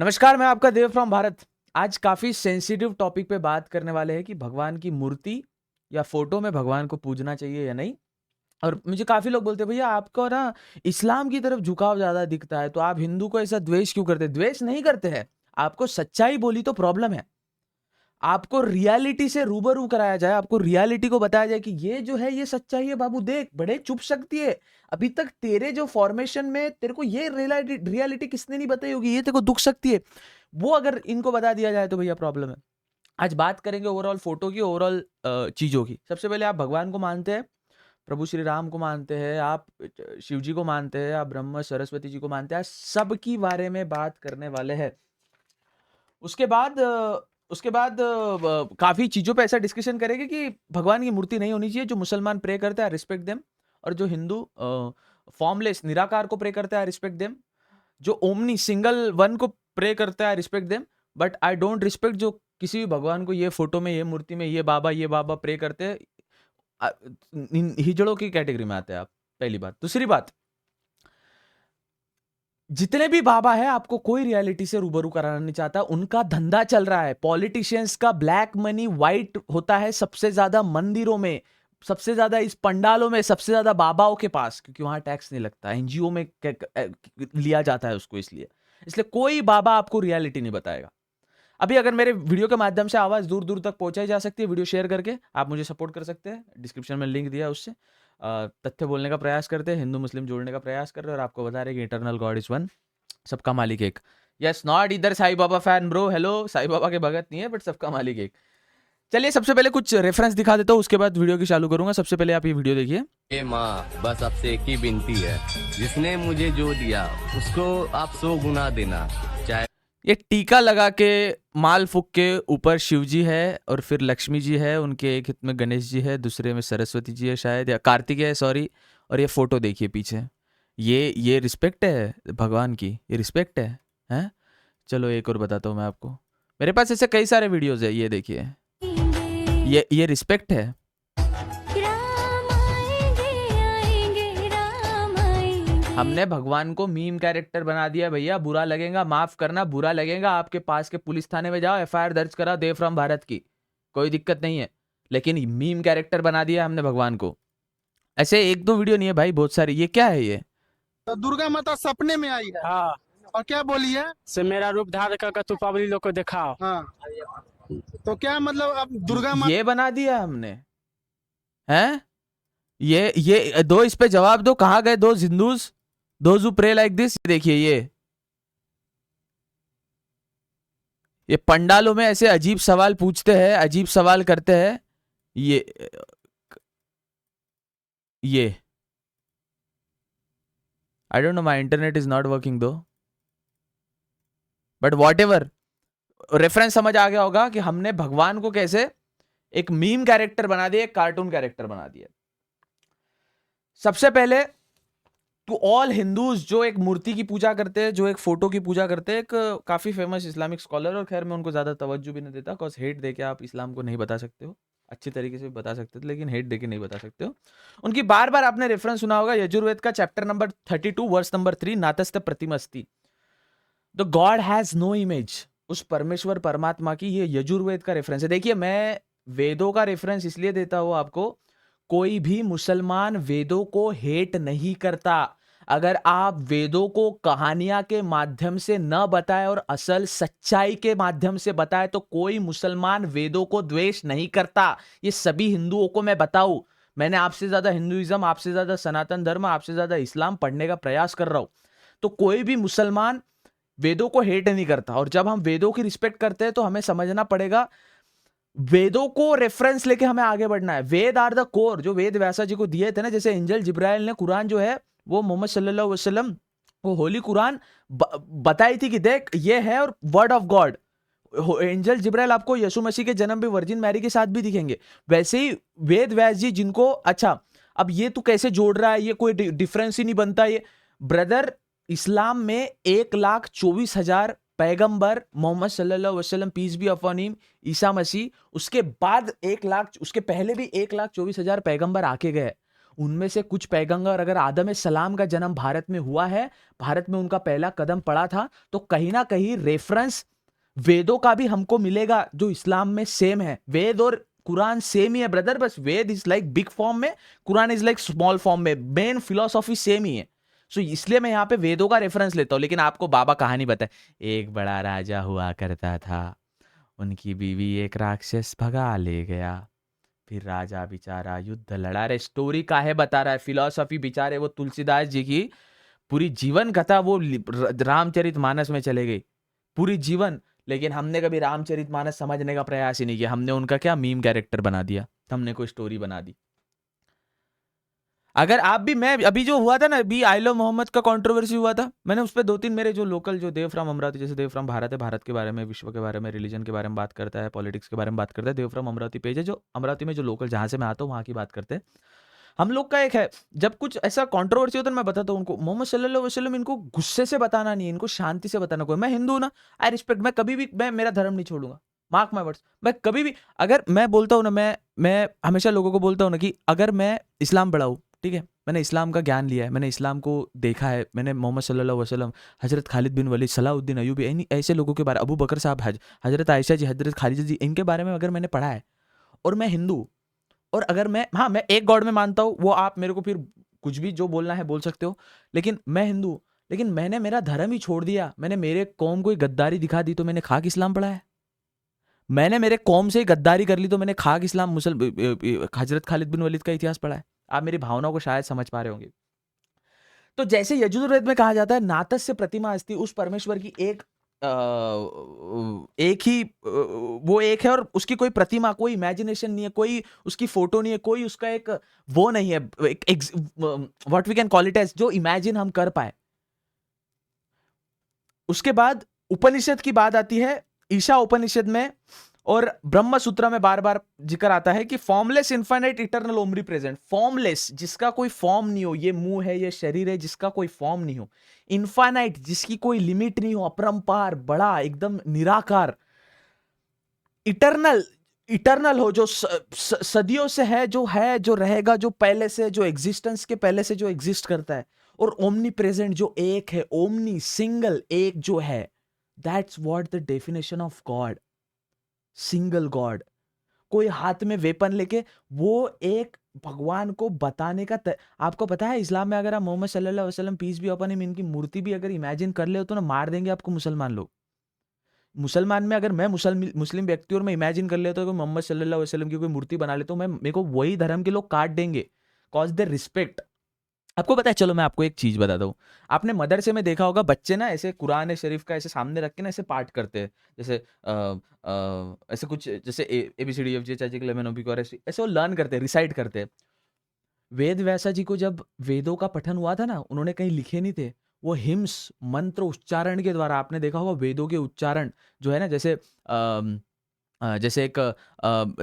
नमस्कार, मैं आपका देव फ्रॉम भारत। आज काफ़ी सेंसिटिव टॉपिक पे बात करने वाले हैं कि भगवान की मूर्ति या फ़ोटो में भगवान को पूजना चाहिए या नहीं। और मुझे काफ़ी लोग बोलते हैं, भैया आपको ना इस्लाम की तरफ झुकाव ज़्यादा दिखता है, तो आप हिंदू को ऐसा द्वेष क्यों करते हैं? द्वेष नहीं करते हैं, आपको सच्चाई बोली तो प्रॉब्लम है। आपको रियलिटी से रूबरू कराया जाए, आपको रियलिटी को बताया जाए कि ये जो है ये सच्चाई है बाबू, देख बड़े चुप सकती है। अभी तक तेरे जो फॉर्मेशन में तेरे को ये रियलिटी किसने नहीं बताई होगी, ये तेरे को दुख सकती है। वो अगर इनको बता दिया जाए तो भैया प्रॉब्लम है। आज बात करेंगे ओवरऑल फोटो की, ओवरऑल चीजों की। सबसे पहले, आप भगवान को मानते हैं, प्रभु श्री राम को मानते हैं, आप शिव जी को मानते हैं, आप ब्रह्मा सरस्वती जी को मानते हैं, सबकी बारे में बात करने वाले हैं। उसके बाद काफ़ी चीज़ों पे ऐसा डिस्कशन करेंगे कि भगवान की मूर्ति नहीं होनी चाहिए। जो मुसलमान प्रे करते हैं, रिस्पेक्ट देम। और जो हिंदू फॉर्मलेस निराकार को प्रे करते हैं, रिस्पेक्ट देम। जो ओमनी सिंगल वन को प्रे करता है, respect them. But I don't respect जो किसी भी भगवान को ये फोटो में, ये मूर्ति में, ये बाबा प्रे करते हैं। हिजड़ों की कैटेगरी में आते हैं आप। पहली बात। दूसरी बात, जितने भी बाबा है, आपको कोई रियलिटी से रूबरू कराना नहीं चाहता। उनका धंधा चल रहा है। पॉलिटिशियंस का ब्लैक मनी वाइट होता है सबसे ज्यादा मंदिरों में, सबसे ज्यादा इस पंडालों में, सबसे ज्यादा बाबाओं के पास, क्योंकि वहां टैक्स नहीं लगता। एनजीओ में लिया जाता है उसको, इसलिए इसलिए कोई बाबा आपको रियलिटी नहीं बताएगा। अभी अगर मेरे वीडियो के माध्यम से आवाज दूर दूर तक पहुंचाई जा सकती है, वीडियो शेयर करके आप मुझे सपोर्ट कर सकते हैं। डिस्क्रिप्शन में लिंक दिया है, उससे तथ्य बोलने का प्रयास करते हैं, हिंदू मुस्लिम जोड़ने का प्रयास कर रहे हैं, और आपको बता रहे कि इटर्नल गॉड इज वन, सबका मालिक एक। यस, नॉट इधर Sai Baba fan bro, hello. Sai Baba के भगत नहीं है, बट सबका मालिक एक। चलिए, सबसे पहले कुछ रेफरेंस दिखा देता हूँ, उसके बाद वीडियो की चालू करूंगा। सबसे पहले आप ये वीडियो देखिए। हे माँ, बस आपसे एक ही विनती है, जिसने मुझे जो दिया उसको आप 100 गुना देना। चाहे ये टीका लगा के, माल फूक के ऊपर शिव जी है, और फिर लक्ष्मी जी है, उनके एक हित में गणेश जी है, दूसरे में सरस्वती जी है शायद, या कार्तिक है, सॉरी। और ये फोटो देखिए पीछे। ये रिस्पेक्ट है भगवान की? ये रिस्पेक्ट है? हैं? चलो एक और बताता हूँ मैं आपको। मेरे पास ऐसे कई सारे वीडियोस है, ये देखिए। ये रिस्पेक्ट है? हमने भगवान को मीम कैरेक्टर बना दिया भैया। बुरा लगेगा, माफ करना, बुरा लगेगा। आपके पास के पुलिस थाने में जाओ, एफआईआर दर्ज कराओ देव फ्रॉम भारत की, कोई दिक्कत नहीं है। लेकिन मीम कैरेक्टर बना दिया हमने भगवान को। ऐसे एक दो वीडियो नहीं है भाई, बहुत सारी। ये क्या है ये? तो दुर्गा माता सपने में आई है। हाँ, और क्या बोली है? से मेरा रूप धार कर तू पब्लिक लोग को दिखाओ। हाँ, तो क्या मतलब अब दुर्गा माता ये बना दिया हमने, हैं? ये दो, इस पे जवाब दो। कहाँ गए दो Hindus, those who pray like this? देखिए, ये पंडालों में ऐसे अजीब सवाल पूछते हैं, अजीब सवाल करते हैं। ये I don't know, my internet is not working दो, बट वॉट एवर। रेफरेंस समझ आ गया होगा कि हमने भगवान को कैसे एक मीम कैरेक्टर बना दिया, एक कार्टून कैरेक्टर बना दिया। सबसे पहले, टू ऑल हिंदूज जो एक मूर्ति की पूजा करते हैं, जो एक फोटो की पूजा करते हैं, एक काफी फेमस इस्लामिक स्कॉलर, और खैर मैं उनको ज्यादा तवज्जो भी नहीं देता, बिकॉज हेट देके आप इस्लाम को नहीं बता सकते हो। अच्छे तरीके से बता सकते थे, लेकिन हेट देके नहीं बता सकते हो। उनकी बार बार आपने रेफरेंस सुना होगा, यजुर्वेद का चैप्टर नंबर 32 वर्स नंबर 3, नातस्त प्रतिमस्ति, the God has no image. उस परमेश्वर परमात्मा की, ये यजुर्वेद का रेफरेंस है। देखिए, मैं वेदों का रेफरेंस इसलिए देता हूं आपको, कोई भी मुसलमान वेदों को हेट नहीं करता। अगर आप वेदों को कहानियां के माध्यम से न बताएं और असल सच्चाई के माध्यम से बताएं, तो कोई मुसलमान वेदों को द्वेष नहीं करता। ये सभी हिंदुओं को मैं बताऊं। मैंने आपसे ज्यादा हिंदुइज्म, आपसे ज्यादा सनातन धर्म, आपसे ज्यादा इस्लाम पढ़ने का प्रयास कर रहा हूं। तो कोई भी मुसलमान वेदों को हेट नहीं करता। और जब हम वेदों की रिस्पेक्ट करते हैं, तो हमें समझना पड़ेगा, वेदों को रेफरेंस लेके हमें आगे बढ़ना है। वेद आर द कोर, जो वेद व्यासा जी को दिए थे ना, जैसे एंजल जिब्राइल ने कुरान जो है, वो मोहम्मद सल्लल्लाहु अलैहि वसल्लम, वो होली कुरान बताई थी कि देख ये है, और वर्ड ऑफ गॉड। एंजल जिब्राइल आपको यीशु मसीह के जन्म भी वर्जिन मैरी के साथ भी दिखेंगे। वैसे ही वेद व्यास जी, जिनको, अच्छा अब ये तू कैसे जोड़ रहा है, ये कोई डिफरेंस ही नहीं बनता। ये ब्रदर, इस्लाम में 1,24,000 पैगंबर, मोहम्मद सल्लल्लाहु अलैहि वसल्लम piece B upon him, Isa Masih, उसके बाद 1 लाख, उसके पहले भी 1,24,000 पैगंबर आके गए। उनमें से कुछ पैगंबर, अगर आदम सलाम का जन्म भारत में हुआ है, भारत में उनका पहला कदम पड़ा था, तो कहीं ना कहीं रेफरेंस वेदों का भी हमको मिलेगा जो इस्लाम में सेम है। वेद और कुरान सेम ही है ब्रदर, बस वेद इज लाइक बिग फॉर्म में, Quran is like small form में, मेन फिलोसॉफी सेम ही है। सो इसलिए मैं यहाँ पे वेदों का रेफरेंस लेता हूँ। लेकिन आपको बाबा कहानी बताए, एक बड़ा राजा हुआ करता था, उनकी बीवी एक राक्षस भगा ले गया, फिर राजा बेचारा युद्ध लड़ा। रे स्टोरी काहे बता रहा है, फिलोसॉफी बेचारे वो तुलसीदास जी की पूरी जीवन कथा वो रामचरितमानस में चले गई, पूरी जीवन। लेकिन हमने कभी रामचरितमानस समझने का प्रयास ही नहीं किया, हमने उनका क्या मीम कैरेक्टर बना दिया, हमने कोई स्टोरी बना दी। अगर आप भी, मैं अभी जो हुआ था ना, अभी आई लव मोहम्मद का कंट्रोवर्सी हुआ था, मैंने उस पर 2-3 मेरे जो लोकल जो देवफ्राम अमरावती, जैसे देवफ्राम भारत है, भारत के बारे में, विश्व के बारे में, रिलीजन के बारे में बात करता है, पॉलिटिक्स के बारे में बात करता है, देवफ्राम अमरावती पेज है, जो अमरावती में जो लोकल जहां से मैं आता हूँ वहां की बात करते हैं। हम लोग का एक है, जब कुछ ऐसा कंट्रोवर्सी होता है मैं बताता हूँ उनको, मोहम्मद सल्लल्लाहु अलैहि वसल्लम, इनको गुस्से से बताना नहीं है, इनको शांति से बताना। कोई, मैं हिंदू हूं ना, आई रिस्पेक्ट, मैं कभी भी मैं मेरा धर्म नहीं छोड़ूंगा, मार्क माय वर्ड्स। मैं कभी भी, अगर मैं बोलता हूँ ना, मैं हमेशा लोगों को बोलता हूँ ना कि अगर मैं इस्लाम पढ़ा हूँ, ठीक है, मैंने इस्लाम का ज्ञान लिया है, मैंने इस्लाम को देखा है, मैंने मोहम्मद सल्लल्लाहु अलैहि वसल्लम, हजरत खालिद बिन वलीद, सलाउद्दीन अयूबी, ऐसे लोगों के बारे, अबू बकर साहब, हजरत आयशा जी, हजरत खालिदा जी, इनके बारे में अगर मैंने पढ़ा है, और मैं हिंदू, और अगर मैं, हाँ मैं एक गॉड में मानता हूँ, वो आप मेरे को फिर कुछ भी जो बोलना है बोल सकते हो, लेकिन मैं हिंदू, लेकिन मैंने मेरा धर्म ही छोड़ दिया, मैंने मेरे कौम को गद्दारी दिखा दी तो मैंने खाक इस्लाम पढ़ा है, मैंने मेरे कौम से गद्दारी कर ली तो मैंने खाक इस्लाम हजरत खालिद बिन वलीद का इतिहास पढ़ा है। आप मेरी भावनाओं को शायद समझ पा रहे होंगे। तो जैसे यजुर्वेद में कहा जाता है, नातस्य प्रतिमा अस्ति, उस परमेश्वर की एक ही वो एक है, और उसकी कोई प्रतिमा, कोई इमेजिनेशन नहीं है, कोई उसकी फोटो नहीं है, कोई उसका एक वो नहीं है, what we can call it as, जो इमेजिन हम कर पाए। उसके बाद उपनिषद की बात आती है, ईशा उपनिषद में और ब्रह्म सूत्र में बार बार जिक्र आता है कि formless infinite eternal omni present. Formless, जिसका कोई फॉर्म नहीं हो, ये मुंह है, ये शरीर है, जिसका कोई फॉर्म नहीं हो। इनफाइनाइट, जिसकी कोई लिमिट नहीं हो, अपरंपार, बड़ा, एकदम निराकार। इटर्नल, इटर्नल हो, जो सदियों से है, जो रहेगा, जो पहले से, जो एग्जिस्टेंस के पहले से जो एग्जिस्ट करता है। और ओमनी प्रेजेंट, जो एक है, ओमनी, सिंगल, एक जो है। That's what the definition of God, single God. कोई हाथ में वेपन लेके, वो एक भगवान को बताने का आपको पता है, इस्लाम में अगर आप मोहम्मद सल्लल्लाहु अलैहि वसल्लम पीस भी अपॉन हिम, इनकी मूर्ति भी अगर इमेजिन कर ले हो तो ना, मार देंगे आपको मुसलमान लोग। मुसलमान में अगर मैं मुस्लिम व्यक्ति और मैं इमेजिन कर लेता हूँ मोहम्मद सल्लल्लाहु अलैहि वसल्लम की कोई मूर्ति बना लेता हूँ, मैं, मेरे को वही धर्म के लोग काट देंगे, कॉज देयर रिस्पेक्ट। आपको पता है, चलो मैं आपको एक चीज बताता हूँ, आपने मदरसे में देखा होगा, बच्चे ना ऐसे कुरान शरीफ का ऐसे सामने रख के ना ऐसे पाठ करते हैं, जैसे ऐसे कुछ, जैसे ABCD EFG ऐसे वो लर्न करते हैं, रिसाइट करते हैं। वेद व्यासा जी को जब वेदों का पठन हुआ था ना, उन्होंने कहीं लिखे नहीं थे, वो हिम्स मंत्र उच्चारण के द्वारा, आपने देखा होगा वेदों के उच्चारण जो है ना, जैसे जैसे एक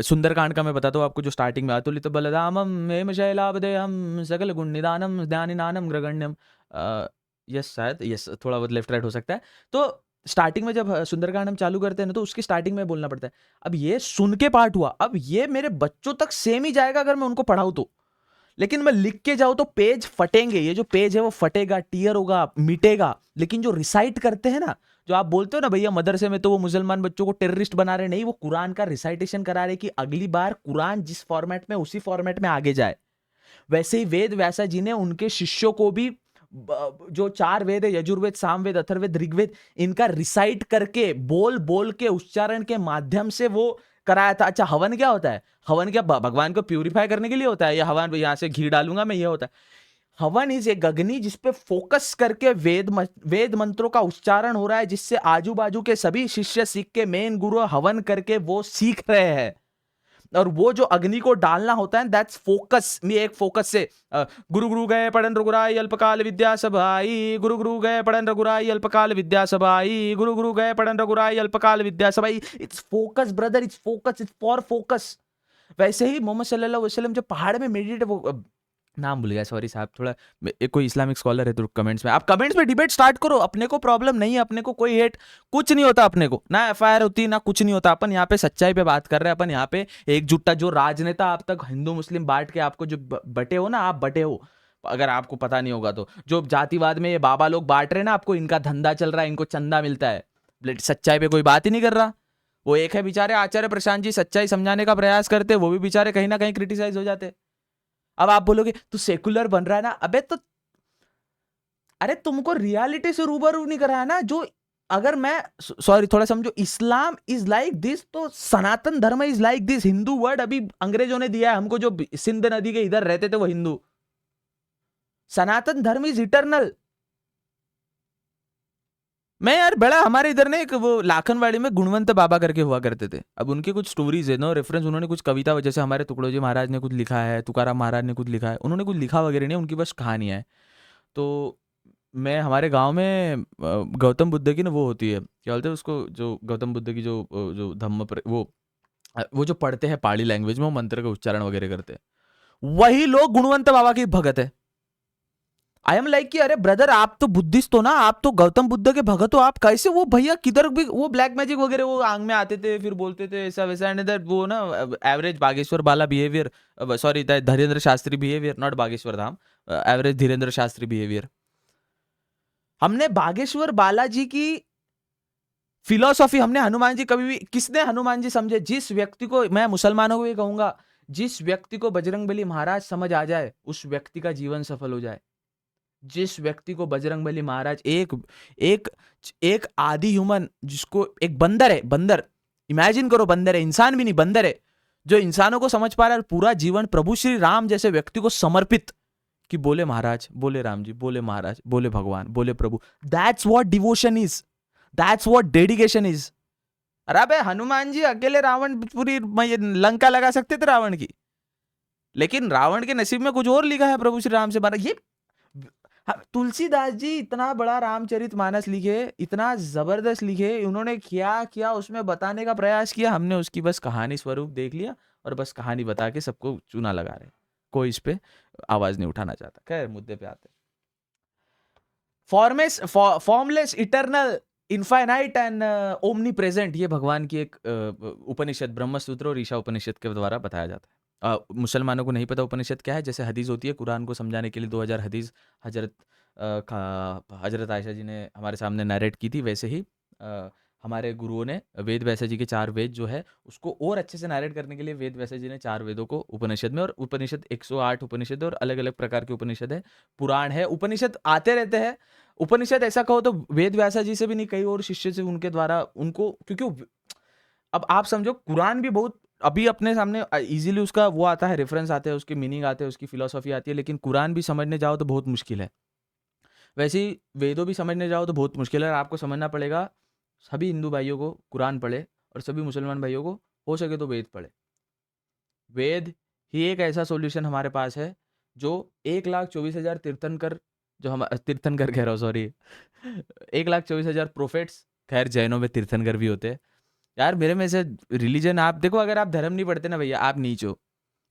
सुंदरकांड का मैं बताता हूँ आपको, जो स्टार्टिंग में अतुलित बलदामम हेम शैलावदेहम सकल गुण निदानम ज्ञानिनानम ग्रगण्यम, यस शायद, यस थोड़ा बहुत लेफ्ट राइट हो सकता है। तो स्टार्टिंग में जब सुंदरकांड हम चालू करते हैं ना, तो उसकी स्टार्टिंग में बोलना पड़ता है। अब ये सुन के पाठ हुआ, अब ये मेरे बच्चों तक सेम ही जाएगा अगर मैं उनको पढ़ाऊँ तो, लेकिन मैं लिख के जाऊँ तो पेज फटेंगे, ये जो पेज है वो फटेगा, टीयर होगा, मिटेगा। लेकिन जो रिसाइट करते हैं ना, जो आप बोलते हो ना भैया मदरसे में तो वो मुसलमान बच्चों को टेररिस्ट बना रहे, नहीं, वो कुरान का रिसाइटेशन करा रहे कि अगली बार कुरान जिस फॉर्मेट में, उसी फॉर्मेट में आगे जाए। वैसे ही वेद व्यासा जी ने उनके शिष्यों को भी जो 4 वेद है, यजुर्वेद, सामवेद, अथर्ववेद, ऋग्वेद, इनका रिसाइट करके, बोल बोल के, उच्चारण के माध्यम से वो कराया था। अच्छा, हवन क्या होता है? हवन क्या भगवान को प्यूरिफाई करने के लिए होता है, या हवन यहां से घी डालूंगा मैं, ये होता है? हवन इज एक अग्नि जिसपे फोकस करके वेद मंत्रों का उच्चारण हो रहा है, जिससे आजू बाजू के सभी शिष्य सीख के मेन गुरु हवन करके वो सीख रहे हैं। और वो जो अग्नि को डालना होता है, दैट्स फोकस। में एक फोकस से गुरु गुरु गए पढ़न रघुराई अल्पकाल विद्या सभाई, गुरु गुरु गए पढ़न रघुराई अल्पकाल विद्या सभाई, गुरु गुरु गए पढ़न रघुराई अल्पकाल विद्या सभाई। It's focus brother, it's focus, it's for focus. वैसे ही मोहम्मद सल्लल्लाहु अलैहि वसल्लम जब पहाड़ में नाम भूल गया, सॉरी साहब, थोड़ा एक कोई इस्लामिक स्कॉलर है तो कमेंट्स में, आप कमेंट्स में डिबेट स्टार्ट करो, अपने को प्रॉब्लम नहीं है, अपने को कोई हेट कुछ नहीं होता, अपने को ना एफआईआर होती ना कुछ नहीं होता, अपन यहाँ पे सच्चाई पे बात कर रहे हैं, अपन यहाँ पे एकजुटता, जो राजनेता आप तक हिंदू मुस्लिम बांट के आपको जो बटे हो ना, आप बटे हो, अगर आपको पता नहीं होगा तो, जो जातिवाद में ये बाबा लोग बांट रहे हैं ना आपको, इनका धंधा चल रहा है, इनको चंदा मिलता है, सच्चाई पे कोई बात ही नहीं कर रहा। वो एक है बेचारे आचार्य प्रशांत जी, सच्चाई समझाने का प्रयास करते, वो भी बेचारे कहीं ना कहीं क्रिटिसाइज हो जाते। अब आप बोलोगे तू सेकुलर बन रहा है ना, अबे तो अरे तुमको रियलिटी से रूबरू नहीं करा है ना, जो अगर मैं सॉरी थोड़ा समझो, इस्लाम इज लाइक दिस, तो सनातन धर्म is like this. Hindu word अभी अंग्रेजों ने दिया है हमको, जो सिंध नदी के इधर रहते थे वो हिंदू। सनातन धर्म इज इटर्नल। मैं यार बड़ा, हमारे इधर ने एक वो लाखनवाड़ी में गुणवंत बाबा करके हुआ करते थे, अब उनके कुछ स्टोरीज है नो रेफरेंस, उन्होंने कुछ कविता, जैसे हमारे टुकड़ोजी महाराज ने कुछ लिखा है, तुकाराम महाराज ने कुछ लिखा है, उन्होंने कुछ लिखा वगैरह नहीं, उनकी बस कहानियां है। तो मैं हमारे गांव में गौतम बुद्ध की ना वो होती है, क्या बोलते हैं उसको, जो गौतम बुद्ध की जो धम्म वो जो पढ़ते हैं पहाड़ी लैंग्वेज में, वो मंत्र का उच्चारण वगैरह करते हैं, वही लोग गुणवंत बाबा की भगत है। आई एम लाइक कि अरे ब्रदर, आप तो बुद्धिस्ट हो ना, आप तो गौतम बुद्ध के भगत हो, आप कैसे वो भैया किधर भी वो ब्लैक मैजिक वगैरह वो आंग में आते थे, फिर बोलते थे ऐसा वैसा, एंड दैट वो ना average Bageshwar Bala behaviour, sorry Dhirendra Shastri behaviour, not Bageshwar Dham, average Dhirendra Shastri behaviour. हमने बागेश्वर बालाजी की फिलॉसफी, हमने हनुमान जी, कभी भी किसने हनुमान जी समझे? जिस व्यक्ति को, मैं मुसलमानों को ये कहूंगा, जिस व्यक्ति को बजरंगबली महाराज समझ आ जाए, उस व्यक्ति का जीवन सफल हो जाए। जिस व्यक्ति को बजरंगबली महाराज, एक एक एक आदि ह्यूमन, जिसको एक बंदर है, बंदर इमेजिन करो, बंदर है, इंसान भी नहीं, बंदर है, जो इंसानों को समझ पा रहा है, पूरा जीवन प्रभु श्री राम जैसे व्यक्ति को समर्पित, कि बोले महाराज, बोले राम जी, बोले महाराज, बोले भगवान, बोले प्रभु, that's what devotion is, that's what dedication is. अरे बे हनुमान जी अकेले रावण पूरी लंका लगा सकते थे रावण की, लेकिन रावण के नसीब में कुछ और लिखा है, प्रभु श्री राम से मारा। ये तुलसीदास जी इतना बड़ा रामचरितमानस लिखे, इतना जबरदस्त लिखे, उन्होंने क्या किया उसमें बताने का प्रयास किया, हमने उसकी बस कहानी स्वरूप देख लिया और बस कहानी बता के सबको चूना लगा रहे, कोई इस पे आवाज नहीं उठाना चाहता। खैर मुद्दे पे आते। Formless, eternal, infinite and omni present, ये भगवान की एक उपनिषद ब्रह्मसूत्र और ईशा उपनिषद के द्वारा बताया जाता है। मुसलमानों को नहीं पता उपनिषद क्या है, जैसे हदीस होती है, कुरान को समझाने के लिए 2000 हदीस हजरत आयशा जी ने हमारे सामने नरेट की थी, वैसे ही हमारे गुरुओं ने वेद व्यास जी के 4 वेद जो है उसको और अच्छे से नरेट करने के लिए वेद व्यास जी ने 4 वेदों को उपनिषद में, और उपनिषद 108 उपनिषद और अलग अलग प्रकार के उपनिषद है, पुराण है, उपनिषद आते रहते हैं। उपनिषद ऐसा कहो तो वेद व्यास जी से भी नहीं, कई और शिष्य से उनके द्वारा उनको, क्योंकि अब आप समझो कुरान भी बहुत अभी अपने सामने इजीली उसका वो आता है, रेफरेंस आते हैं, उसके मीनिंग आते हैं, उसकी फिलोसफी आती है, लेकिन कुरान भी समझने जाओ तो बहुत मुश्किल है। वैसे ही वेदों भी समझने जाओ तो बहुत मुश्किल है। आपको समझना पड़ेगा, सभी हिंदू भाइयों को कुरान पढ़े और सभी मुसलमान भाइयों को हो सके तो वेद पढ़े। वेद ही एक ऐसा सॉल्यूशन हमारे पास है जो 1,24,000 तीर्थंकर, जो हम तीर्थंकर कह रहा हूँ सॉरी 1,24,000 प्रोफेट्स, खैर जैनों में तीर्थंकर भी होते हैं यार। मेरे में से रिलीजन, आप देखो, अगर आप धर्म नहीं पढ़ते ना भैया, आप नीच हो,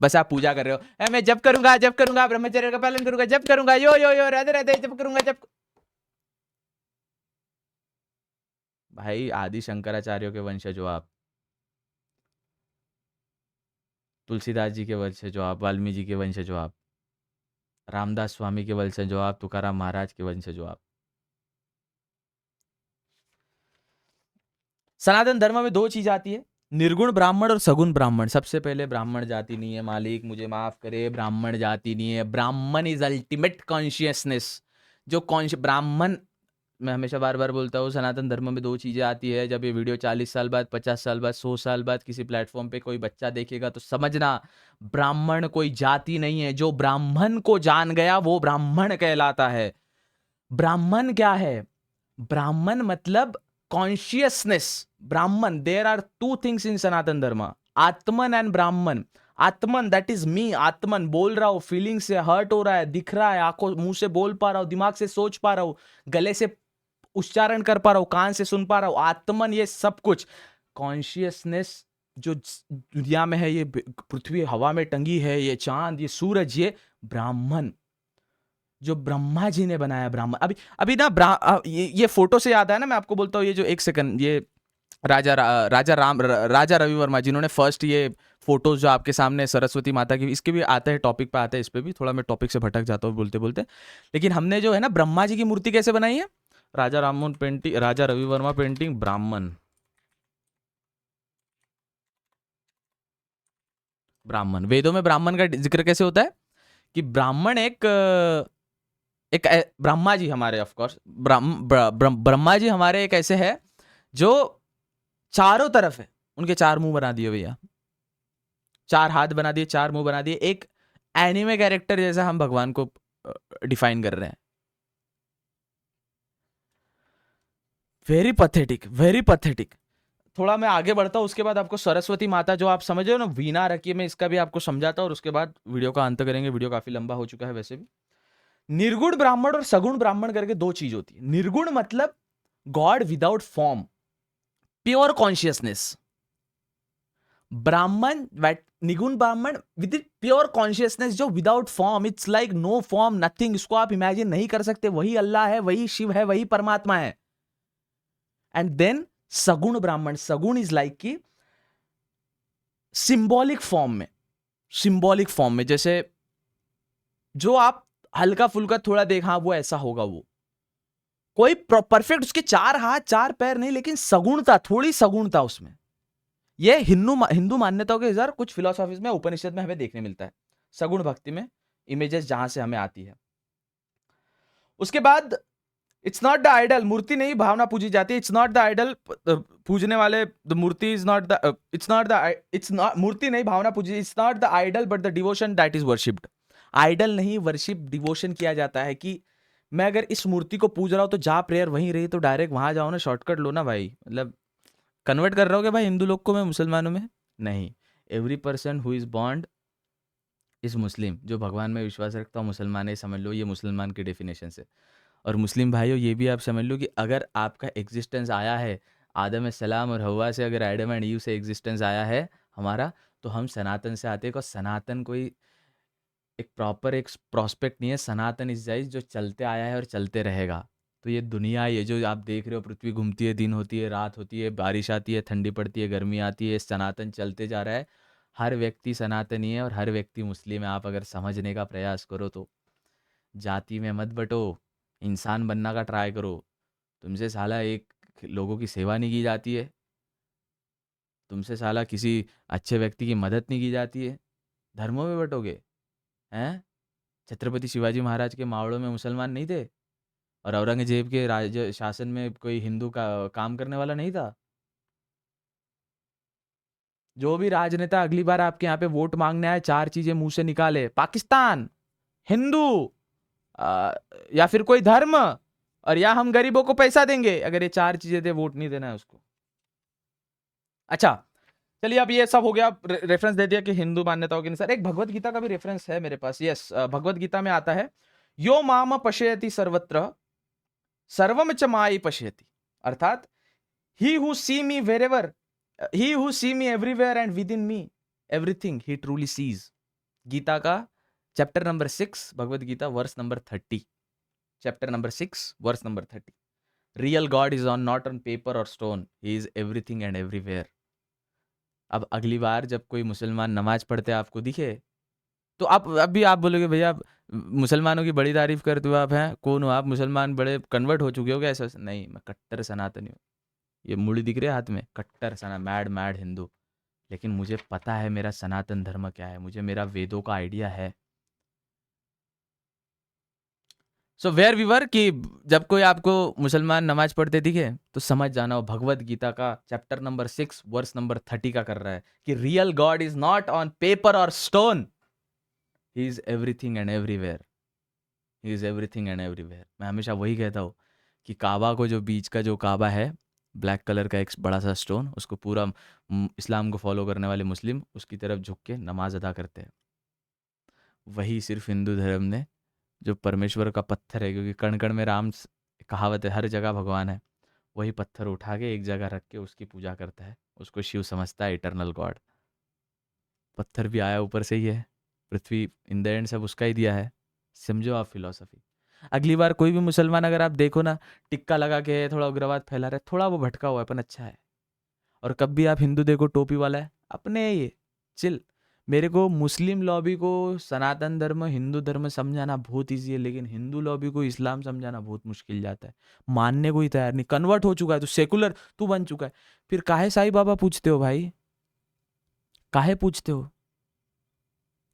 बस आप पूजा कर रहे हो, मैं जब करूंगा ब्रह्मचर्य का पालन करूंगा, जब करूंगा यो यो यो राधे राधे, जब करूंगा जब। भाई आदि शंकराचार्यों के वंशज हो आप, तुलसीदास जी के वंशज हो आप, वाल्मीकि जी के वंशज हो आप, रामदास स्वामी के वंशज हो आप, तुकाराम महाराज के वंशज हो आप। सनातन धर्म में 2 चीज आती है, निर्गुण ब्राह्मण और सगुण ब्राह्मण। सबसे पहले ब्राह्मण जाति नहीं है, मालिक मुझे माफ करे, ब्राह्मण जाति नहीं है। ब्राह्मण इज अल्टीमेट कॉन्शियसनेस। जो ब्राह्मण, मैं हमेशा बार बार बोलता हूँ, सनातन धर्म में 2 चीजें आती है। जब ये वीडियो 40 साल बाद, 50 साल बाद, 100 साल बाद किसी प्लेटफॉर्म पे कोई बच्चा देखेगा तो समझना, ब्राह्मण कोई जाति नहीं है। जो ब्राह्मण को जान गया वो ब्राह्मण कहलाता है। ब्राह्मण क्या है? ब्राह्मण मतलब कॉन्शियसनेस। ब्राह्मण, देर आर 2 थिंग्स इन सनातन धर्म, आत्मन एंड ब्राह्मण। आत्मन दैट इज मी, आत्मन बोल रहा हूं, फीलिंग से हर्ट हो रहा है, दिख रहा है, आंखों मुंह से बोल पा रहा हूं, दिमाग से सोच पा रहा हूं, गले से उच्चारण कर पा रहा हूं, कान से सुन पा रहा हूं। आत्मन ये सब कुछ। कॉन्शियसनेस जो दुनिया में है, ये पृथ्वी हवा में टंगी है, ये चांद, ये सूरज, ये ब्राह्मण, जो ब्रह्मा जी ने बनाया ब्राह्मण। अभी अभी ना ये फोटो से याद आया ना, मैं आपको बोलता हूँ, ये जो एक सेकंड, ये राजा रवि वर्मा जिन्होंने फर्स्ट ये फोटोज जो आपके सामने सरस्वती माता की, इसके भी आते हैं, टॉपिक पे आते हैं, इस पे भी थोड़ा मैं टॉपिक से भटक जाता हूँ बोलते बोलते। लेकिन हमने जो है ना ब्रह्मा जी की मूर्ति कैसे बनाई है, राजा राममोहन पेंटिंग, राजा रवि वर्मा पेंटिंग ब्राह्मण। ब्राह्मण, वेदों में ब्राह्मण का जिक्र कैसे होता है कि ब्राह्मण ब्रह्मा जी हमारे, ऑफ कोर्स ब्रह्मा जी हमारे एक ऐसे है जो चारों तरफ है, उनके चार मुंह बना दिए भैया, चार हाथ बना दिए, चार मुंह बना दिए, एक एनिमे कैरेक्टर जैसा हम भगवान को डिफाइन कर रहे हैं। Very pathetic, very pathetic. थोड़ा मैं आगे बढ़ता हूँ, उसके बाद आपको सरस्वती माता जो आप समझ रहे हो ना, वीणा रखी है, मैं इसका भी आपको समझाता हूँ और उसके बाद वीडियो का अंत करेंगे। वीडियो काफी लंबा हो चुका है वैसे भी। निर्गुण ब्राह्मण और सगुण ब्राह्मण करके दो चीज होती है। निर्गुण मतलब God without form, pure consciousness. Brahman, निगुण ब्राह्मण विद प्योर कॉन्शियसनेस, जो without form, it's like no form, nothing, इसको आप इमेजिन नहीं कर सकते। वही अल्लाह है, वही शिव है, वही परमात्मा है। एंड देन सगुण ब्राह्मण, सगुण इज लाइक की सिंबॉलिक फॉर्म में, सिंबॉलिक फॉर्म में, जैसे जो आप हल्का फुल्का थोड़ा देखा, वो ऐसा होगा, वो कोई परफेक्ट उसके चार हाथ चार पैर नहीं, लेकिन सगुणता, थोड़ी सगुणता उसमें। ये हिंदू मान्यताओं के हजार कुछ फिलोसॉफीज में, उपनिषद में हमें देखने मिलता है, सगुण भक्ति में इमेजेस जहां से हमें आती है। उसके बाद इट्स नॉट द आइडल, मूर्ति नहीं भावना पूजी जाती है। इट्स नॉट द आइडल, पूजने वाले, द मूर्ति is not the, it's not, मूर्ति नहीं भावना पूजी, it's not the idol but the devotion that is worshipped. Idol नहीं, वर्शिप, डिवोशन किया जाता है कि मैं अगर इस मूर्ति को पूज रहा हूं तो जा प्रेयर वहीं रही, तो डायरेक्ट वहां जाओ ना, शॉर्टकट लो ना भाई। मतलब कन्वर्ट कर रहा हो क्या भाई हिंदू लोग को मैं मुसलमानों में? नहीं, every person who is born is Muslim. जो भगवान में विश्वास रखता हूँ मुसलमान है, समझ लो ये मुसलमान की डेफिनेशन से। और मुस्लिम भाइयों, ये भी आप समझ लो कि अगर आपका एग्जिस्टेंस आया है आदम सलाम और हवा से, अगर एडम एंड ईव से एग्जिस्टेंस आया है हमारा, तो हम सनातन से आते हैं। और सनातन कोई एक प्रॉपर एक प्रॉस्पेक्ट नहीं है, सनातन इस जाइज जो चलते आया है और चलते रहेगा। तो ये दुनिया, ये जो आप देख रहे हो, पृथ्वी घूमती है, दिन होती है, रात होती है, बारिश आती है, ठंडी पड़ती है, गर्मी आती है, सनातन चलते जा रहा है। हर व्यक्ति सनातनी है और हर व्यक्ति मुस्लिम है। आप अगर समझने का प्रयास करो तो जाति में मत बटो, इंसान बनना का ट्राई करो। तुमसे साला एक लोगों की सेवा नहीं की जाती है, तुमसे साला किसी अच्छे व्यक्ति की मदद नहीं की जाती है, धर्मों में बटोगे हैं? छत्रपति शिवाजी महाराज के मावड़ों में मुसलमान नहीं थे और औरंगजेब के राज शासन में कोई हिंदू का काम करने वाला नहीं था। जो भी राजनेता अगली बार आपके यहाँ पे वोट मांगने आए, चार चीजें मुंह से निकाले, पाकिस्तान, हिंदू, या फिर कोई धर्म, और या हम गरीबों को पैसा देंगे। अगर ये चार चीजें थे, वोट नहीं देना है उसको। अच्छा चलिए, अब ये सब हो गया, रेफरेंस दे दिया कि हिंदू मान्यताओं के अनुसार। एक भगवत गीता का भी रेफरेंस है मेरे पास। यस, भगवत गीता में आता है, यो माम पश्यति सर्वत्र सर्वम च माई पश्यति, अर्थात he who see me wherever, he who see me everywhere and within me everything he truly sees. Gita का chapter number 6, Bhagavad Gita verse number 30, chapter number 6 verse number 30। Real God is on not on paper और stone, he is everything and everywhere. अब अगली बार जब कोई मुसलमान नमाज पढ़ते आपको दिखे, तो आप अभी आप बोलोगे भैया मुसलमानों की बड़ी तारीफ करते हो आप, हैं कौन हो आप, मुसलमान बड़े कन्वर्ट हो चुके हो क्या? ऐसा नहीं, मैं कट्टर सनातनी हूँ। ये मुड़ी दिख रही है हाथ में, कट्टर सना मैड मैड हिंदू। लेकिन मुझे पता है मेरा सनातन धर्म क्या है, मुझे मेरा वेदों का आइडिया है। सो वेयर वीवर कि जब कोई आपको मुसलमान नमाज पढ़ते दिखे तो समझ जाना वो भगवत गीता का चैप्टर नंबर 6 वर्स नंबर 30 का कर रहा है कि real God is not on paper और stone, he is everything and everywhere, he is everything and everywhere. मैं हमेशा वही कहता हूँ कि काबा को, जो बीच का जो काबा है, ब्लैक कलर का एक बड़ा सा स्टोन, उसको पूरा इस्लाम को फॉलो करने वाले मुस्लिम उसकी तरफ झुक के नमाज अदा करते हैं। वही सिर्फ हिंदू धर्म ने, जो परमेश्वर का पत्थर है, क्योंकि कण कण में राम कहावत है, हर जगह भगवान है, वही पत्थर उठा के एक जगह रख के उसकी पूजा करता है, उसको शिव समझता है, इटर्नल गॉड। पत्थर भी आया ऊपर से ही है, पृथ्वी इन द एंड सब उसका ही दिया है। समझो आप फिलॉसफी। अगली बार कोई भी मुसलमान अगर आप देखो ना, टिक्का लगा के थोड़ा उग्रवाद फैला रहा है, थोड़ा वो भटका हुआ है पर अच्छा है। और कब भी आप हिंदू देखो टोपी वाला है, अपने ये चिल। मेरे को मुस्लिम लॉबी को सनातन धर्म हिंदू धर्म समझाना बहुत ईजी है, लेकिन हिंदू लॉबी को इस्लाम समझाना बहुत मुश्किल जाता है। मानने को ही तैयार नहीं, कन्वर्ट हो चुका है तू, सेकुलर तू बन चुका है। फिर काहे साईं बाबा पूछते हो भाई, काहे पूछते हो?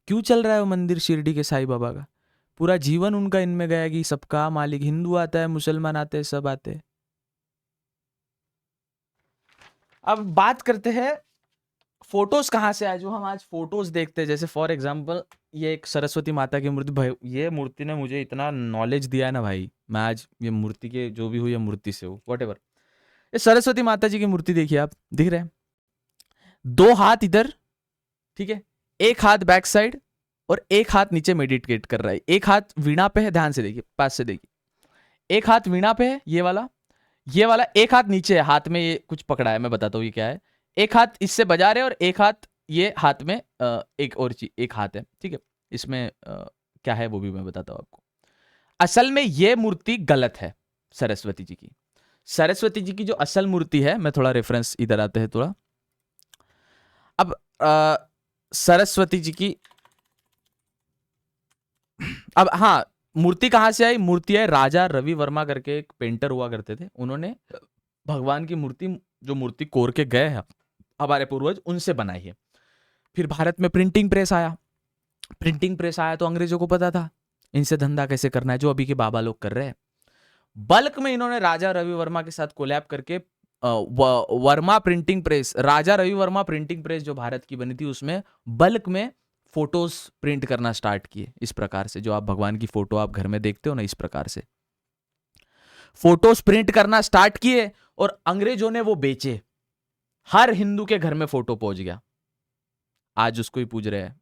क्यों चल रहा है वो मंदिर शिरडी के साईं बाबा का? पूरा जीवन उनका इनमें गया कि सबका मालिक, हिंदू आता है, मुसलमान आते हैं, सब आते हैं। अब बात करते हैं फोटोज कहाँ से आए, जो हम आज फोटोज देखते हैं। जैसे फॉर एग्जांपल ये एक सरस्वती माता की मूर्ति, भाई ये मूर्ति ने मुझे इतना नॉलेज दिया है ना भाई, मैं आज ये मूर्ति के जो भी हुई है मूर्ति से हो व्हाटएवर। ये सरस्वती माता जी की मूर्ति देखिए आप, दिख रहे हैं? 2 हाथ इधर, ठीक है, एक हाथ बैक साइड और एक हाथ नीचे मेडिटेट कर रहा है। एक हाथ वीणा पे है, ध्यान से देखिए, पास से देखिए। एक हाथ वीणा पे है, ये वाला, ये वाला। एक हाथ नीचे है, हाथ में ये कुछ पकड़ा है, मैं बताता हूँ ये क्या है। एक हाथ इससे बजा रहे और एक हाथ ये हाथ में एक और चीज, एक हाथ है, ठीक है। इसमें क्या है वो भी मैं बताता हूँ आपको। असल में ये मूर्ति गलत है सरस्वती जी की। सरस्वती जी की जो असल मूर्ति है, मैं थोड़ा रेफरेंस इधर आते हैं थोड़ा। अब सरस्वती जी की, अब हाँ, मूर्ति कहां से आई? मूर्ति है राजा रवि वर्मा करके एक पेंटर हुआ करते थे, उन्होंने भगवान की मूर्ति, जो मूर्ति कोर के गए हैं हमारे पूर्वज, उनसे बनाई है। फिर भारत में प्रिंटिंग प्रेस आया। प्रिंटिंग प्रेस आया तो अंग्रेजों को पता था इनसे धंधा कैसे करना है, जो अभी के बाबा लोग कर रहे हैं। बल्क में इन्होंने राजा रवि वर्मा के साथ कोलैब करके Verma printing press, Raja Ravi Varma printing press जो भारत की बनी थी, उसमें बल्क में फोटोज प्रिंट करना स्टार्ट किए। इस प्रकार से जो आप भगवान की फोटो आप घर में देखते हो ना, इस प्रकार से फोटोज प्रिंट करना स्टार्ट किए और अंग्रेजों ने वो बेचे। हर हिंदू के घर में फोटो पहुंच गया, आज उसको ही पूज रहे हैं।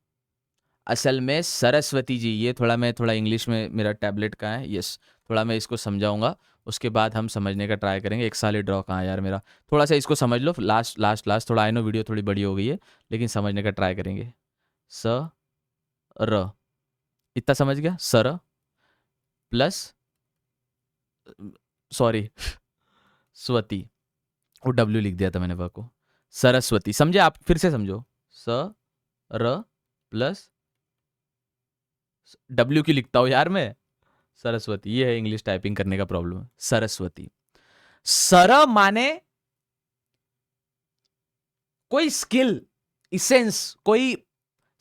असल में सरस्वती जी, ये थोड़ा इंग्लिश में मेरा टैबलेट का है, यस, थोड़ा मैं इसको समझाऊंगा, उसके बाद हम समझने का ट्राई करेंगे। एक साल ही ड्रॉ कहाँ है यार मेरा, थोड़ा सा इसको समझ लो। लास्ट थोड़ा, आई नो वीडियो थोड़ी बड़ी हो गई है, लेकिन समझने का ट्राई करेंगे। स र, इतना समझ गया? सर प्लस, सॉरी स्वती, वो डब्ल्यू लिख दिया था मैंने को, सरस्वती। समझे आप? फिर से समझो, स र प्लस डब्ल्यू की लिखता हूं यार मैं, सरस्वती। ये है इंग्लिश टाइपिंग करने का प्रॉब्लम, सरस्वती। सर माने कोई स्किल, इसेंस, कोई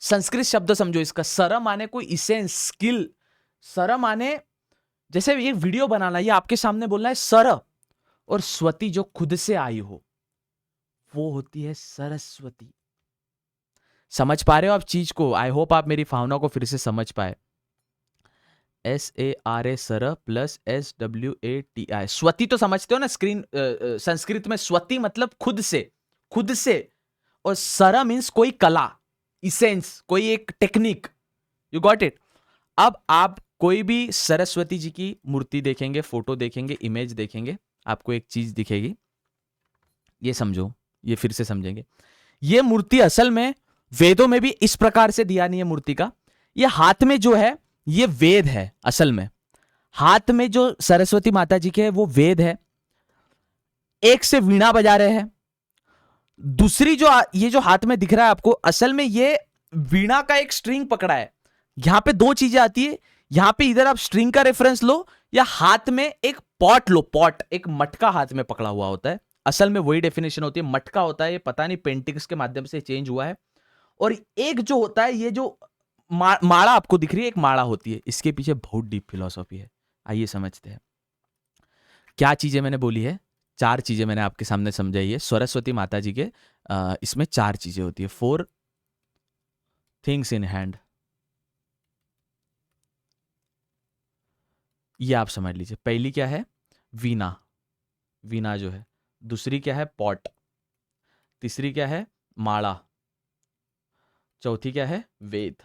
संस्कृत शब्द समझो इसका। सर माने कोई इसेंस, स्किल। सर माने जैसे ये वीडियो बनाना, ये आपके सामने बोलना है सर, और स्वती जो खुद से आई हो, वो होती है सरस्वती। समझ पा रहे हो आप चीज को? आई होप आप मेरी भावना को फिर से समझ पाए। SARA sir plus SWATI, Swati तो समझते हो ना स्क्रीन, संस्कृत में स्वती मतलब खुद से, खुद से। और सर मीन्स कोई कला, इसेंस, कोई एक टेक्निक। You got it? अब आप कोई भी सरस्वती जी की मूर्ति देखेंगे, फोटो देखेंगे, इमेज देखेंगे, आपको एक चीज दिखेगी, ये समझो, ये फिर से समझेंगे। ये मूर्ति असल में वेदों में भी इस प्रकार से दिया नहीं है मूर्ति का। ये हाथ में जो है, ये वेद है। असल में हाथ में जो सरस्वती माता जी के है, वो वेद है। एक से वीणा बजा रहे हैं, दूसरी जो ये जो हाथ में दिख रहा है आपको, असल में ये वीणा का एक स्ट्रिंग पकड़ा है। यहां पे 2 चीजें आती है, यहां पे इधर आप स्ट्रिंग का रेफरेंस लो, या हाथ में एक पॉट लो, पॉट, एक मटका हाथ में पकड़ा हुआ होता है। असल में वही डेफिनेशन होती है, मटका होता है। ये पता नहीं पेंटिंग्स के माध्यम से चेंज हुआ है। और एक जो होता है, ये जो माला आपको दिख रही है, एक माला होती है। इसके पीछे बहुत डीप फिलॉसफी है, आइए समझते हैं। क्या चीजें मैंने बोली है? 4 चीजें मैंने आपके सामने समझाई है। सरस्वती माता जी के इसमें 4 चीजें होती है, 4 थिंग्स इन हैंड। ये आप समझ लीजिए। पहली क्या है? वीणा, वीणा जो है। दूसरी क्या है? पॉट। तीसरी क्या है? माला। चौथी क्या है? वेद,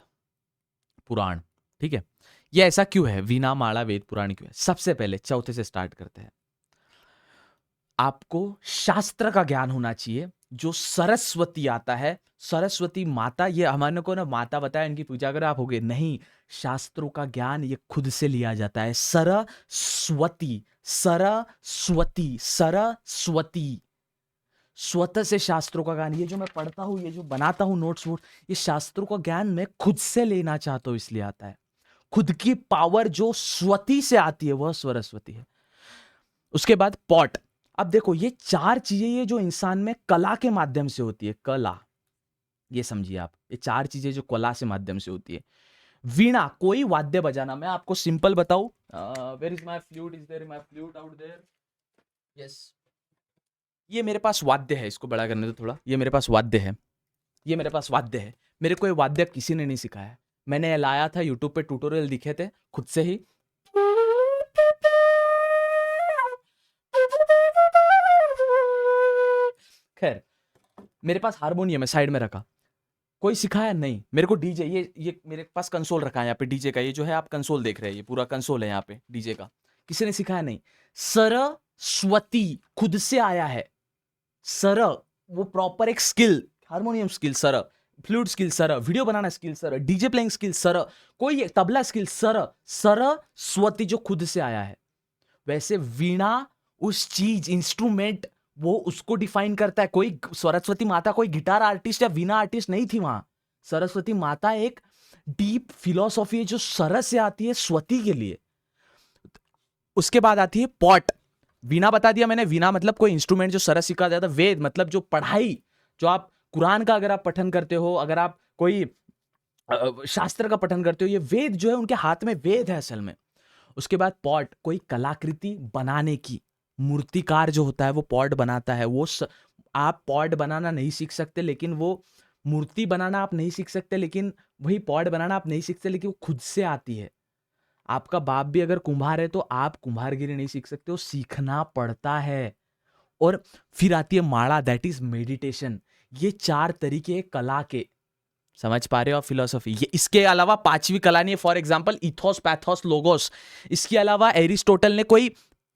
पुराण। ठीक है, ये ऐसा क्यों है? वीणा, माला, वेद, पुराण क्यों है? सबसे पहले चौथे से स्टार्ट करते हैं। आपको शास्त्र का ज्ञान होना चाहिए। जो सरस्वती आता है, सरस्वती माता, ये हमारे को ना माता बताया इनकी पूजा करो आप होगे, नहीं, शास्त्रों का ज्ञान ये खुद से लिया जाता है। सरस्वती, सरस्वती, सरस्वती, स्वतः से शास्त्रों का ज्ञान। ये जो मैं पढ़ता हूं, ये जो बनाता हूं नोट्स वोट, ये शास्त्रों का ज्ञान मैं खुद से लेना चाहता हूं, इसलिए आता है। खुद की पावर जो स्वती से आती है वह सरस्वती है। उसके बाद पॉट। अब देखो ये चार चीजें, ये जो इंसान में कला के माध्यम से होती है, कला, ये समझिए आप, ये चार चीजें जो कला से माध्यम से होती है। वीणा, कोई वाद्य बजाना। मैं आपको सिंपल बताऊं, where is my flute, is there my flute out there, yes, ये मेरे पास वाद्य है, इसको बड़ा करने दो थोड़ा, ये मेरे पास वाद्य है, ये मेरे पास वाद्य है। मेरे को ये वाद्य किसी ने नहीं सिखाया है, मैंने ये लाया था यूट्यूब पे, ट्यूटोरियल दिखे थे खुद से ही। खैर, मेरे पास हारमोनियम है साइड में रखा, कोई सिखाया नहीं मेरे को। डीजे, ये मेरे पास कंसोल रखा है यहाँ पे डीजे का, ये जो है आप कंसोल देख रहे हैं, ये पूरा कंसोल है यहाँ पे डीजे का, किसी ने सिखाया नहीं। सरस्वती खुद से आया है। सर, वो प्रॉपर एक skill, harmonium skill sir, flute skill sir, video बनाना skill sir, DJ playing skill sir, कोई तबला स्किल सर, सरस्वती जो खुद से आया है। वैसे वीणा उस चीज, इंस्ट्रूमेंट, वो उसको डिफाइन करता है। कोई सरस्वती माता कोई गिटार आर्टिस्ट या वीणा आर्टिस्ट नहीं थी वहां। सरस्वती माता एक डीप फिलोसॉफी है जो सरस से आती है स्वती के लिए। उसके बाद आती है पॉट। वीणा बता दिया मैंने, वीणा मतलब कोई इंस्ट्रूमेंट जो सरस सिखा जाता है। वेद मतलब जो पढ़ाई, जो आप कुरान का अगर आप पठन करते हो, अगर आप कोई शास्त्र का पठन करते हो, ये वेद जो है उनके हाथ में वेद है असल में। उसके बाद पॉट, कोई कलाकृति बनाने की, मूर्तिकार जो होता है वो पॉट बनाता है। आप पॉट बनाना नहीं सीख सकते, लेकिन वो मूर्ति बनाना आप नहीं सीख सकते, लेकिन वही पॉट बनाना आप नहीं सीखते, लेकिन वो खुद से आती है। आपका बाप भी अगर कुम्हार है तो आप कुम्हारगिरी नहीं सीख सकते, वो सीखना पड़ता है। और फिर आती है माला, दैट इज मेडिटेशन। ये चार तरीके हैं कला के, समझ पा रहे हो आप फिलोसॉफी। ये इसके अलावा पांचवी कला नहीं है, for example ethos, pathos, logos. इसके अलावा एरिस्टोटल ने कोई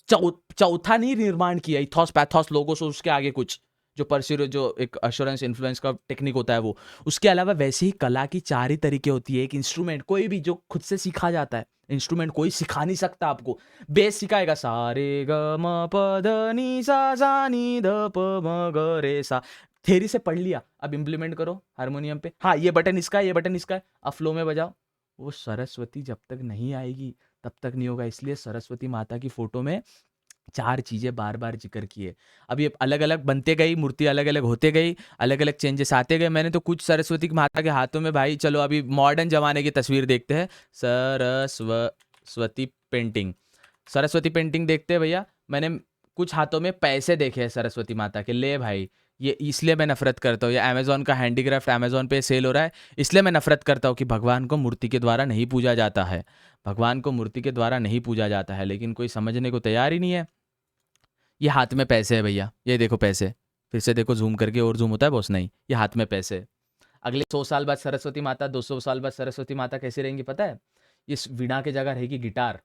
चौथा नहीं निर्माण किया, इथोस, पैथोस, लोगोस, और उसके आगे कुछ जो परस्यूर, जो एक अश्योरेंस इन्फ्लुएंस का टेक्निक होता है वो। उसके अलावा वैसे ही कला की चार ही तरीके होती है। एक इंस्ट्रूमेंट कोई भी जो खुद से सीखा जाता है, इंस्ट्रूमेंट कोई सिखा नहीं सकता आपको। बेस सिखाएगा, सा रे ग म प ध नी सा नी ध प म ग रे सा, थेरी से पढ़ लिया, अब इंप्लीमेंट करो हारमोनियम पे। हाँ, ये बटन इसका है, ये बटन इसका है, अब फ्लो में बजाओ। वो सरस्वती जब तक नहीं आएगी तब तक नहीं होगा। इसलिए सरस्वती माता की फोटो में चार चीजें बार बार जिक्र किए। अब ये अलग अलग बनते गई, मूर्ति अलग अलग होते गई, अलग अलग चेंजेस आते गए। मैंने तो कुछ सरस्वती माता के हाथों में, भाई चलो अभी मॉडर्न जमाने की तस्वीर देखते हैं, सरस्वती पेंटिंग, सरस्वती पेंटिंग देखते हैं भैया। मैंने कुछ हाथों में पैसे देखे हैं सरस्वती माता के, ले भाई, ये इसलिए मैं नफरत करता हूँ। ये अमेजोन का हैंडीक्राफ्ट अमेजोन पे सेल हो रहा है, इसलिए मैं नफरत करता हूँ कि भगवान को मूर्ति के द्वारा नहीं पूजा जाता है, भगवान को मूर्ति के द्वारा नहीं पूजा जाता है। लेकिन कोई समझने को तैयार ही नहीं है। ये हाथ में पैसे है भैया, ये देखो पैसे, फिर से देखो जूम करके, और जूम होता है बॉस, नहीं, ये हाथ में पैसे। अगले 100 साल बाद सरस्वती माता, 200 साल बाद सरस्वती माता कैसे रहेंगी पता है? इस वीणा की जगह रहेगी गिटार,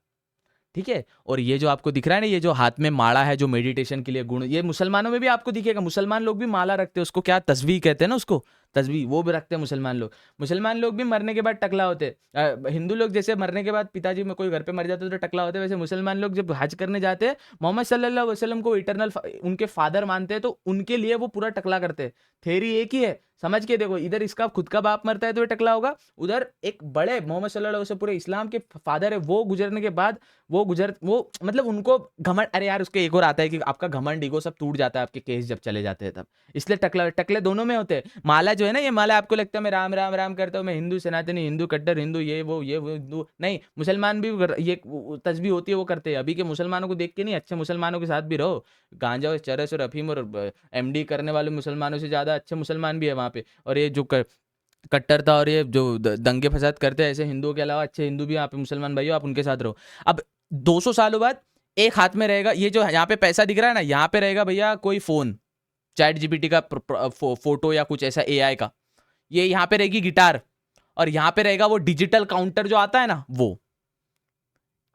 ठीक है। और ये जो आपको दिख रहा है ना, ये जो हाथ में माला है जो मेडिटेशन के लिए गुण, ये मुसलमानों में भी आपको दिखेगा। मुसलमान लोग भी माला रखते हैं, उसको क्या तस्वीर कहते हैं ना, उसको तस्वीर, वो भी रखते हैं मुसलमान लोग। मुसलमान लोग भी मरने के बाद टकला होते हैं। हिंदू लोग जैसे मरने के बाद पिताजी में कोई घर पे मर जाते तो टकला होते हैं, वैसे मुसलमान लोग जब हज करने जाते हैं, मोहम्मद सल्लल्लाहु अलैहि वसल्लम को इटरनल उनके फादर मानते हैं, तो उनके लिए वो पूरा टकला करते हैं। थेरी एक ही है, समझ के देखो, इधर इसका खुद का बाप मरता है तो ये टकला होगा, उधर एक बड़े मोहम्मद सल्लल्लाहु अलैहि वसल्लम पूरे इस्लाम के फादर है, वो गुजरने के बाद वो मतलब उनको घमंड, अरे यार उसके एक और आता है कि आपका घमंड, ईगो सब टूट जाता है आपके केस जब चले जाते हैं तब, इसलिए टकले दोनों में होते हैं। माला जो है ना, ये माला आपको लगता है मैं राम राम राम करता हूँ, मैं हिंदू सनातनी, हिंदू कट्टर हिंदू, ये वो हिंदू नहीं, मुसलमान भी ये तस्बीह होती है वो करते हैं। अभी के मुसलमानों को देख के नहीं, अच्छे मुसलमानों के साथ भी रहो। गांजा और चरस और अफीम और एमडी करने वाले मुसलमानों से ज्यादा अच्छे मुसलमान भी है वहाँ पे। और ये जो कट्टरता और ये जो दंगे फसाद करते हैं, ऐसे हिंदुओं के अलावा अच्छे हिंदू भी यहाँ पे, मुसलमान भाइयों आप उनके साथ रहो। अब 200 सालों बाद एक हाथ में रहेगा, ये जो यहाँ पे पैसा दिख रहा है ना, यहाँ पे रहेगा भैया कोई फोन, चैट जीपीटी का फोटो या कुछ ऐसा एआई का। ये यहाँ पे रहेगी गिटार, और यहाँ पे रहेगा वो डिजिटल काउंटर जो आता है ना वो।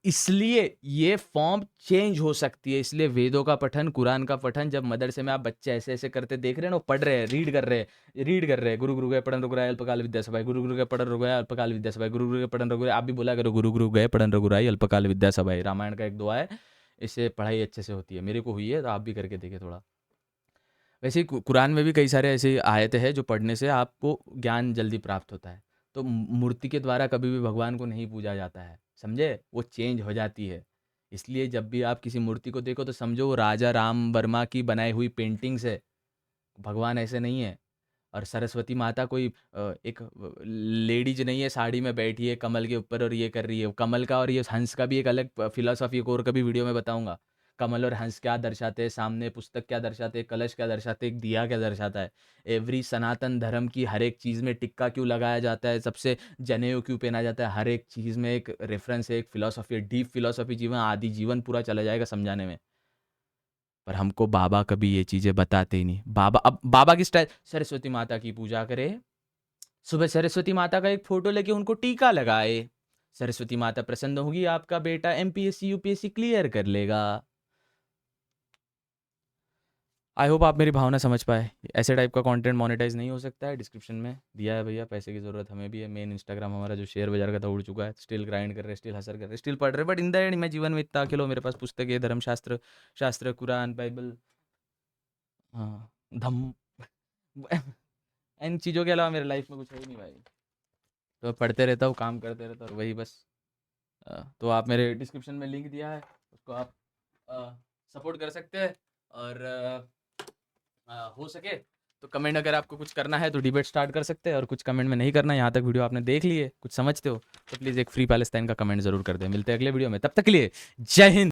इसलिए ये फॉर्म चेंज हो सकती है। इसलिए वेदों का पठन, कुरान का पठन, जब मदरसे में आप बच्चे ऐसे ऐसे करते देख रहे हैं ना, वो पढ़ रहे हैं, रीड कर रहे हैं, गुरु गुरु गए पढ़न रघुराई अल्पकाल विद्या सभाई, गुरु गुरु गए पढ़न रघुराई अल्पकाल विद्या सभाई, गुरु गुरु गए पढ़न रघुराई। आप भी बोला करो, गुरु गुरु गए पढ़न रघुराई अल्पकाल विद्या सभाई। रामायण का एक दुआ है, इससे पढ़ाई अच्छे से होती है। मेरे को हुई है, तो आप भी करके देखें थोड़ा। वैसे ही कुरान में भी कई सारे ऐसे आयतें हैं जो पढ़ने से आपको ज्ञान जल्दी प्राप्त होता है। तो मूर्ति के द्वारा कभी भी भगवान को नहीं पूजा जाता है, समझे? वो चेंज हो जाती है। इसलिए जब भी आप किसी मूर्ति को देखो तो समझो वो राजा राम वर्मा की बनाई हुई पेंटिंग्स है, भगवान ऐसे नहीं है। और सरस्वती माता कोई एक लेडीज नहीं है, साड़ी में बैठी है कमल के ऊपर और ये कर रही है। कमल का और ये हंस का भी एक अलग फिलॉसफी एक और कभी वीडियो में बताऊंगा। कमल और हंस क्या दर्शाते हैं, सामने पुस्तक क्या दर्शाते हैं, कलश क्या दर्शाते हैं, एक दिया क्या दर्शाता है। एवरी सनातन धर्म की हर एक चीज़ में टिक्का क्यों लगाया जाता है, सबसे जनेऊ क्यों पहना जाता है, हर एक चीज़ में एक रेफरेंस है, एक फिलॉसफी है, डीप फिलॉसफी। जीवन आदि जीवन पूरा चला जाएगा समझाने में, पर हमको बाबा कभी ये चीज़ें बताते ही नहीं। बाबा, अब बाबा की स्टाइल, सरस्वती माता की पूजा करे, सुबह सरस्वती माता का एक फोटो लेके उनको टीका लगाए, सरस्वती माता प्रसन्न होगी, आपका बेटा एमपीएससी यूपीएससी क्लियर कर लेगा। आई होप आप मेरी भावना समझ पाए। ऐसे टाइप का कंटेंट मोनेटाइज नहीं हो सकता है, डिस्क्रिप्शन में दिया है भैया। पैसे की ज़रूरत हमें भी है। मेन इंस्टाग्राम हमारा जो शेयर बाजार का था उड़ चुका है। स्टिल ग्राइंड कर रहे, स्टिल हसर कर रहे, स्टिल पढ़ रहे, बट इन द एंड मैं जीवन में इतना अकेलो, मेरे पास पुस्तक है, धर्मशास्त्र, शास्त्र, कुरान, बाइबल, हाँ, धम्म इन चीज़ों के अलावा मेरे लाइफ में कुछ है ही नहीं भाई। तो मैं पढ़ते रहता हूँ, काम करते रहता हूँ, और वही बस। तो आप मेरे डिस्क्रिप्शन में लिंक दिया है, उसको आप सपोर्ट कर सकते हैं। और हो सके तो कमेंट, अगर आपको कुछ करना है तो डिबेट स्टार्ट कर सकते हैं, और कुछ कमेंट में नहीं करना, यहाँ तक वीडियो आपने देख ली है, कुछ समझते हो तो प्लीज़ एक फ्री पैलेस्टाइन का कमेंट ज़रूर कर दें। मिलते हैं अगले वीडियो में, तब तक के लिए जय हिंद।